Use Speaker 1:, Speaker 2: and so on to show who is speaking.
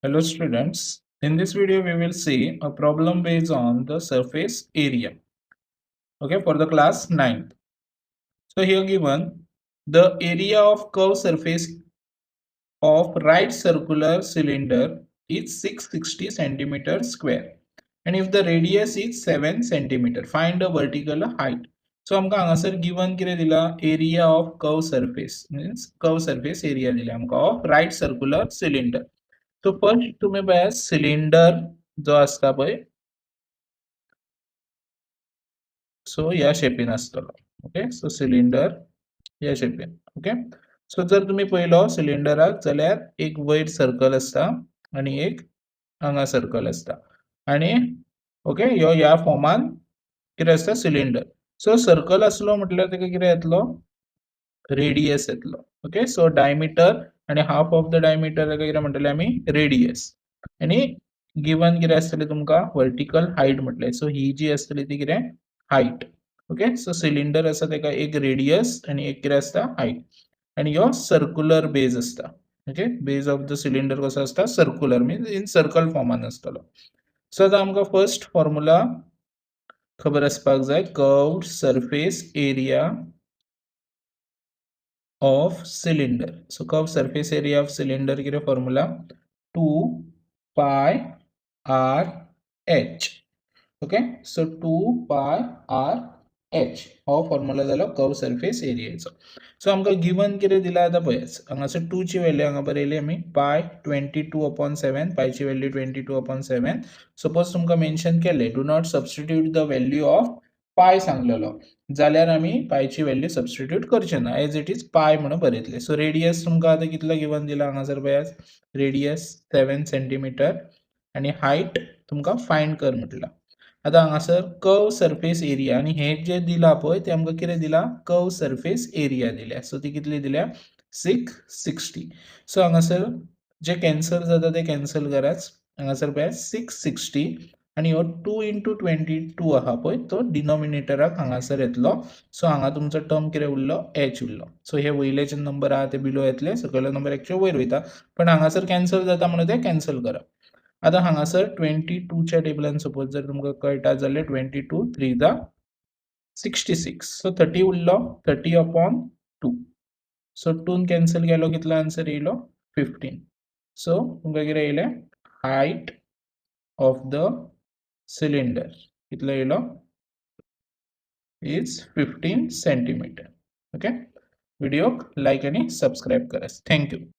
Speaker 1: Hello students, in this video we will see a problem based on the surface area, okay, for the class 9th. So here given the area of curved surface of right circular cylinder is 660 centimeter square and if the radius is 7 centimeter, find the vertical height. So आमका हांगासर given कितें दिला area of curved surface means curved surface area दिला आमका of right circular cylinder. So first तुम्ही पळया cylinder जो असता पळय सो या शेपीन असतलो. ओके, सो सिलिंडर या शेपीन. ओके, सो जर तुम्ही पळयलो सिलिंडराक जाल्यार एक वयर सर्कल असता आणि एक हांगा सर्कल असता आणि ओके ह्यो या फॉर्मान कितें असता सिलिंडर. सो सर्कल असलो म्हटल्यार तेका कितें येतलो रेडियस येतलो. ओके, सो डायमीटर आणि हाफ ऑफ द डायमीटर ताका कितें म्हणटले आमी रेडियस आणि गिवन कितें आसतले तुमका वर्टिकल हाईट म्हटले. सो ही जी असतली ती कितें हाईट. ओके, सो सिलिंडर असा तेका एक रेडियस आणि एक कितें असता हाईट आणि ह्यो सर्क्युलर बेज असता. Okay, base of the cylinder कसो असता सर्क्युलर मीन्स इन सर्कल फॉर्मान असतलो. सो आता आमका फर्स्ट फॉर्म्युला खबर असपाक जाय curved surface area of cylinder. So curved surface area of cylinder किती formula 2 pi r h. Okay, so 2 pi r h हो फॉर्म्युला झाला कर्व सरफेस एरियाचो. सो आमका गिवन किती दिला आता पळयाच हांगासर 2 ची व्हॅल्यू हांगा बरयली आमी पाय 22/7 पाय ची व्हॅल्यू 22/7. सपोज तुमका मेन्शन केले do not substitute the value of पाय सांगलेलो जाल्यार आमी पायची व्हॅल्यू सबस्टिट्यूट करचे ना एज इट इज पाय म्हणून बरयतले. सो रेडियस तुमका आता कितलो गिवन दिला हांगासर पळयाच रेडियस 7 सेंटीमीटर आणि हाईट तुमका फाइंड कर म्हटला. आता हांगासर कर्व सरफेस एरिया आणि हे जे दिला पळय ते आमका कितें दिला कर्व सरफेस एरिया दिल्या. सो ती कितली दिल्या 660. सो हांगासर जे कॅन्सल जाता ते कॅन्सल कराच. हांगासर पळया 660 आणि हो 2 into 22 आहा पळय तो डिनोमिनेटराक हांगासर येतलो. सो हांगा तुमचो टर्म कितें उरलो h उरलो. सो हे वयले जे नंबर आहा ते बिलो येतले सकयलो नंबर एक्चुअली वयर वयता पण हांगासर कॅन्सल जाता म्हणून ते कॅन्सल करप. आता हांगासर 22 च्या टेबलान सपोज जर तुमका कळटा जाल्यार 22 3 दा 66. सो 30 उरलो 30/2. सो 2 कॅन्सल केलो कितलो आन्सर येयलो 15. सो तुमका कितें येयले हाईट ऑफ द सिलिंडर कितलो येयलो इज 15 सेंटीमीटर. ओके, व्हिडिओक लाईक आणि सबस्क्राईब करा. Thank you.